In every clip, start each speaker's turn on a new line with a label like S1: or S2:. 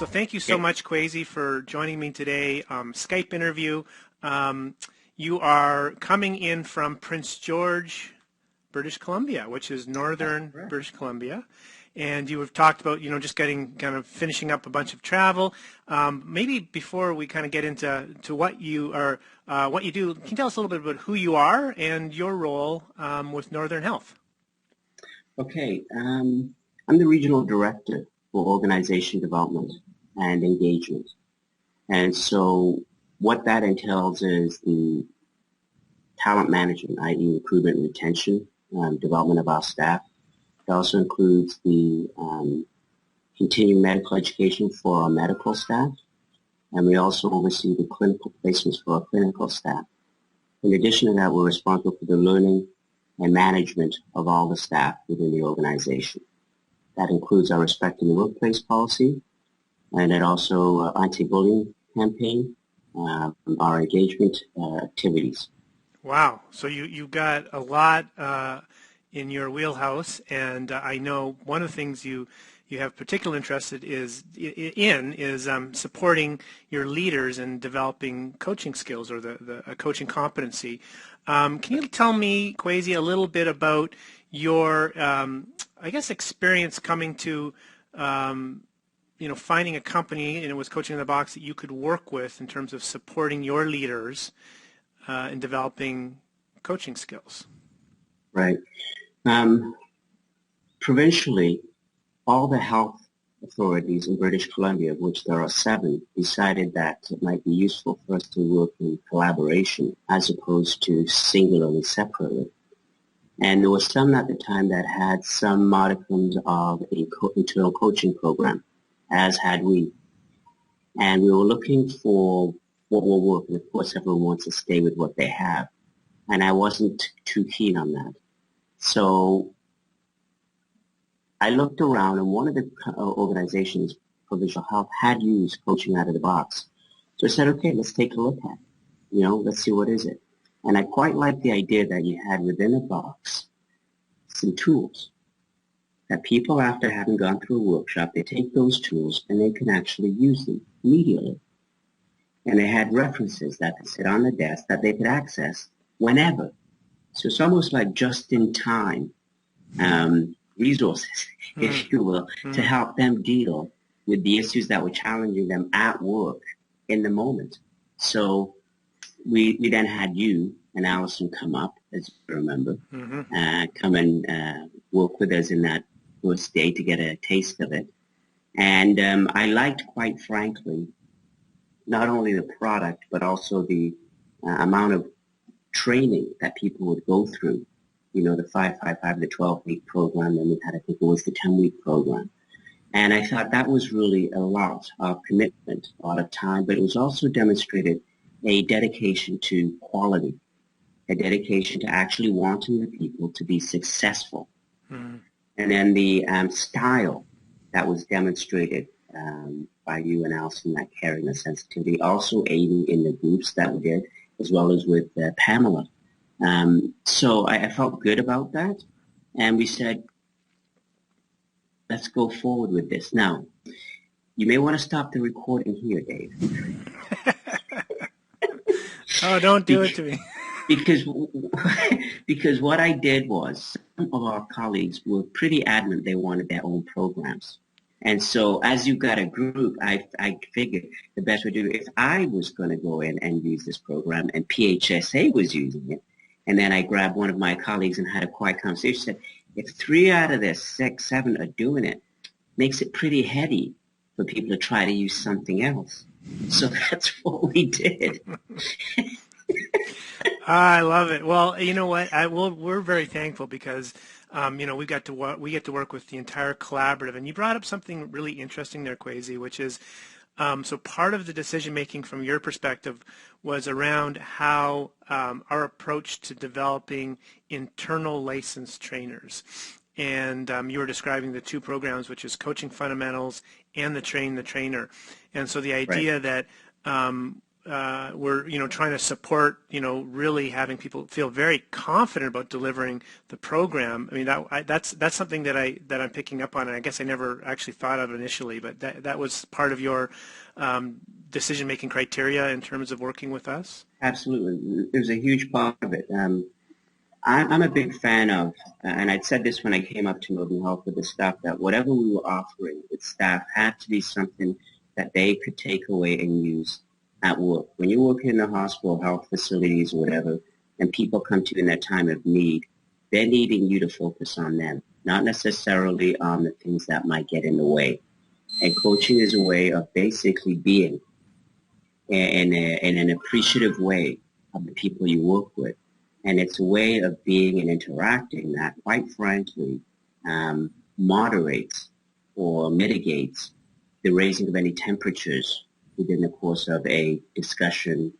S1: So thank you so
S2: Okay.
S1: much, Khwezi, for joining me today. Skype interview. You are coming in from Prince George, British Columbia, which is
S2: That's
S1: northern
S2: correct.
S1: British Columbia. And you have talked about, just getting kind of finishing up a bunch of travel. Maybe before we kind of get into what you are, what you do, can you tell us a little bit about who you are and your role with Northern Health?
S2: Okay. I'm the regional director for organization development and engagement. And so what that entails is the talent management, i.e. recruitment and retention, development of our staff. It also includes the continuing medical education for our medical staff. And we also oversee the clinical placements for our clinical staff. In addition to that, we're responsible for the learning and management of all the staff within the organization. That includes our Respect in the Workplace policy, and it also anti-bullying campaign, our engagement activities.
S1: Wow. So you've got a lot in your wheelhouse, and I know one of the things you have particular interest is supporting your leaders in developing coaching skills or the coaching competency. Can you tell me, Khwezi, a little bit about your, I guess, experience coming to finding a company, and it was Coaching in the Box, that you could work with in terms of supporting your leaders in developing coaching skills?
S2: Right. Provincially, all the health authorities in British Columbia, of which there are 7, decided that it might be useful for us to work in collaboration as opposed to singularly, separately. And there were some at the time that had some modicums of a internal coaching program, as had we. And we were looking for what will work. And of course, everyone wants to stay with what they have. And I wasn't too keen on that. So I looked around, and one of the organizations, Provincial Health, had used coaching out of the box. So I said, okay, let's take a look at it. Let's see what is it. And I quite liked the idea that you had within a box some tools that people, after having gone through a workshop, they take those tools and they can actually use them immediately. And they had references that could sit on the desk that they could access whenever. So it's almost like just-in-time resources, if you will, to help them deal with the issues that were challenging them at work in the moment. So we then had you and Allison come up, as you remember, come and work with us in that first day to get a taste of it. And I liked, quite frankly, not only the product, but also the amount of training that people would go through. The 5-5-5, the 12-week program, and we had, I think it was the 10-week program. And I thought that was really a lot of commitment, a lot of time, but it was also demonstrated a dedication to quality, a dedication to actually wanting the people to be successful. And then the style that was demonstrated by you and Alison, that caring, the sensitivity, also aiding in the groups that we did, as well as with Pamela. So I felt good about that. And we said, let's go forward with this. Now, you may want to stop the recording here, Dave.
S1: Oh, don't do it to me.
S2: because what I did was, some of our colleagues were pretty adamant they wanted their own programs. And so as you got a group, I figured the best way to do it, if I was going to go in and use this program and PHSA was using it, and then I grabbed one of my colleagues and had a quiet conversation, said, if 3 out of the 6, 7 are doing it, makes it pretty heady for people to try to use something else. So that's what we did.
S1: I love it. Well, you know what? We're very thankful because, we get to work with the entire collaborative. And you brought up something really interesting there, Khwezi, which is, so part of the decision making from your perspective was around how our approach to developing internal licensed trainers. And you were describing the 2 programs, which is Coaching Fundamentals and the Train the Trainer. And so the
S2: Right.
S1: idea that we're trying to support really having people feel very confident about delivering the program. I mean that's something that I'm picking up on, and I guess I never actually thought of initially, but that was part of your decision making criteria in terms of working with us.
S2: Absolutely. It was a huge part of it. I'm a big fan of, and I'd said this when I came up to Northern Health with the staff, that whatever we were offering with staff had to be something that they could take away and use at work. When you work in the hospital, health facilities, or whatever, and people come to you in their time of need, they're needing you to focus on them, not necessarily on the things that might get in the way. And coaching is a way of basically being in an appreciative way of the people you work with. And it's a way of being and interacting that, quite frankly, moderates or mitigates the raising of any temperatures within the course of a discussion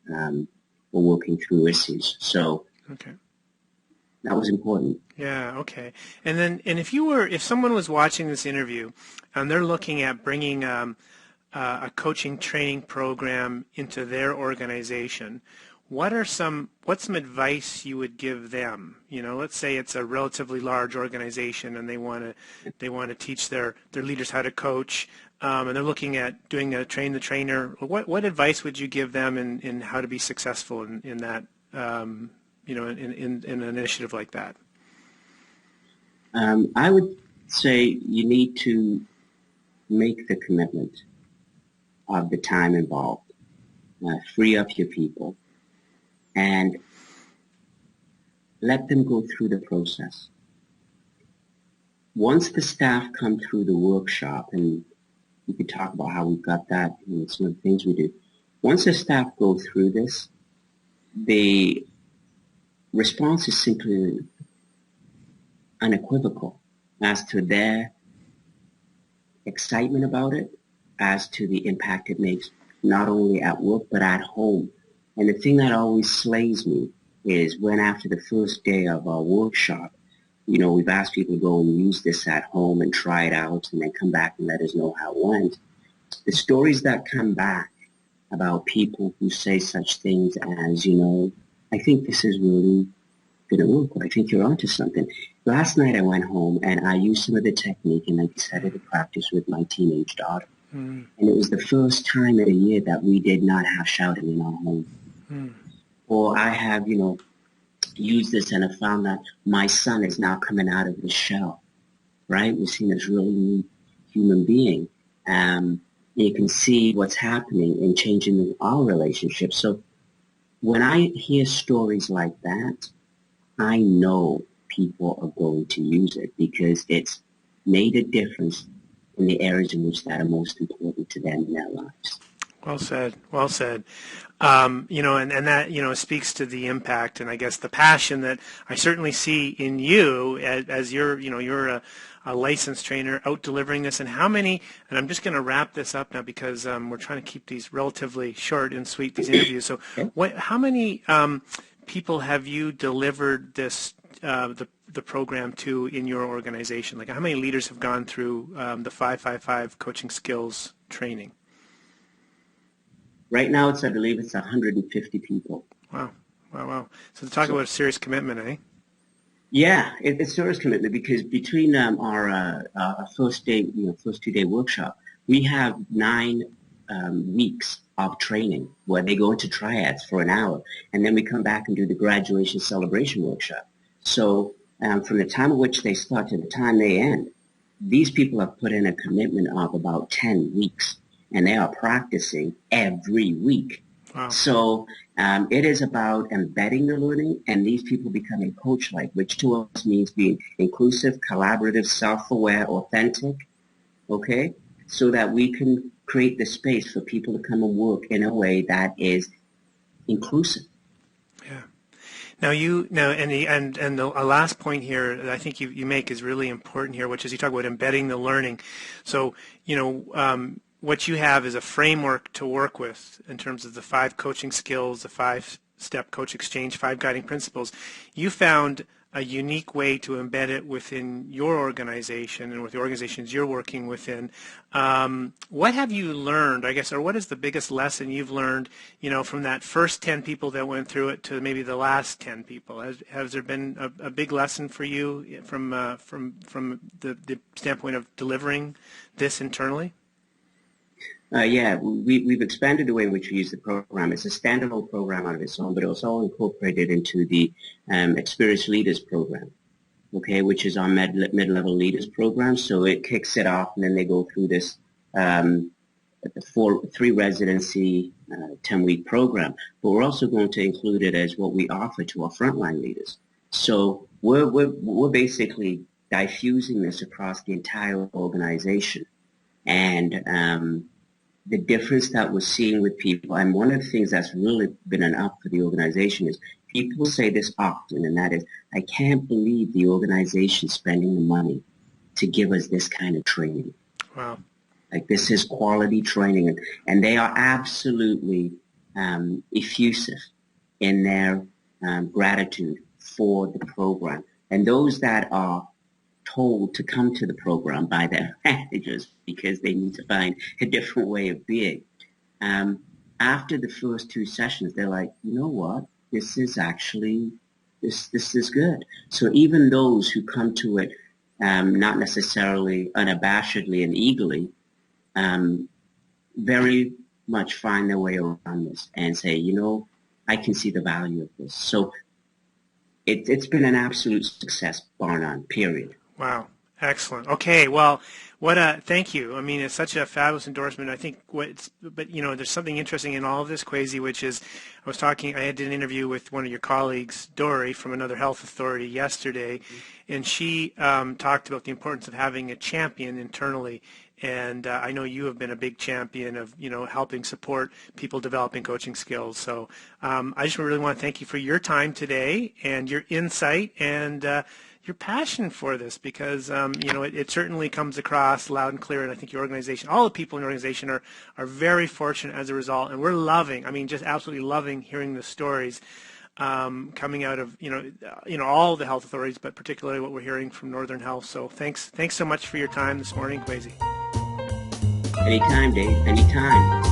S2: or working through issues. So
S1: Okay.
S2: that was important.
S1: Yeah, okay. And if someone was watching this interview and they're looking at bringing a coaching training program into their organization, what's some advice you would give them? Let's say it's a relatively large organization and they want to teach their leaders how to coach, and they're looking at doing a train the trainer. What advice would you give them in how to be successful in that in an initiative like that?
S2: I would say you need to make the commitment of the time involved, free up your people, and let them go through the process. Once the staff come through the workshop, and we could talk about how we got that and some of the things we do. Once the staff go through this, the response is simply unequivocal as to their excitement about it, as to the impact it makes not only at work but at home. And the thing that always slays me is when after the first day of our workshop, we've asked people to go and use this at home and try it out and then come back and let us know how it went. The stories that come back about people who say such things as, I think this is really going to work, or I think you're onto something. Last night I went home and I used some of the technique and I decided to practice with my teenage daughter. And it was the first time in a year that we did not have shouting in our home. Or I have, used this and I found that my son is now coming out of his shell, right? We've seen this really neat human being. You can see what's happening in changing our relationship. So when I hear stories like that, I know people are going to use it because it's made a difference in the areas in which that are most important to them in their lives.
S1: Well said. Well said. And that, speaks to the impact and I guess the passion that I certainly see in you as you're a licensed trainer out delivering this. And I'm just going to wrap this up now because we're trying to keep these relatively short and sweet, these interviews. So how many people have you delivered this, the program to in your organization? Like how many leaders have gone through the 555 coaching skills training?
S2: Right now, I believe it's 150 people.
S1: Wow. So talk about a serious commitment, eh?
S2: Yeah, it's serious commitment because between our first 2-day workshop, we have 9 weeks of training where they go into triads for an hour, and then we come back and do the graduation celebration workshop. So from the time at which they start to the time they end, these people have put in a commitment of about 10 weeks. And they are practicing every week.
S1: Wow.
S2: So it is about embedding the learning and these people becoming coach-like, which to us means being inclusive, collaborative, self-aware, authentic, okay? So that we can create the space for people to come and work in a way that is inclusive.
S1: Yeah. And the last point here that I think you make is really important here, which is you talk about embedding the learning. So, what you have is a framework to work with in terms of the 5 coaching skills, the 5-step coach exchange, 5 guiding principles. You found a unique way to embed it within your organization and with the organizations you're working within. What have you learned, I guess, or what is the biggest lesson you've learned, from that first 10 people that went through it to maybe the last 10 people? Has there been a big lesson for you from the standpoint of delivering this internally?
S2: Yeah, we've expanded the way in which we use the program. It's a standalone program out of its own, but it was all incorporated into the Experienced Leaders program, okay, which is our mid-level leaders program. So it kicks it off, and then they go through this three residency 10-week program. But we're also going to include it as what we offer to our frontline leaders. So we're basically diffusing this across the entire organization, and the difference that we're seeing with people, and one of the things that's really been an up for the organization is people say this often, and that is, I can't believe the organization spending the money to give us this kind of training.
S1: Wow.
S2: Like, this is quality training, and they are absolutely effusive in their gratitude for the program. And those that are told to come to the program by their managers because they need to find a different way of being. After the first two sessions, they're like, you know what? This is actually, this is good. So even those who come to it not necessarily unabashedly and eagerly, very much find their way around this and say, I can see the value of this. So it's been an absolute success, bar none, period.
S1: Wow. Excellent. Okay. Well, thank you. I mean, it's such a fabulous endorsement. I think there's something interesting in all of this, Khwezi, which is, I had an interview with one of your colleagues, Dory, from another health authority yesterday, and she talked about the importance of having a champion internally. And I know you have been a big champion of, helping support people developing coaching skills. So I just really want to thank you for your time today and your insight and your passion for this, because it certainly comes across loud and clear, and I think your organization, all the people in your organization are very fortunate as a result, and we're just absolutely loving hearing the stories coming out of all the health authorities, but particularly what we're hearing from Northern Health. So thanks so much for your time this morning, Khwezi.
S2: Anytime, Dave. Anytime.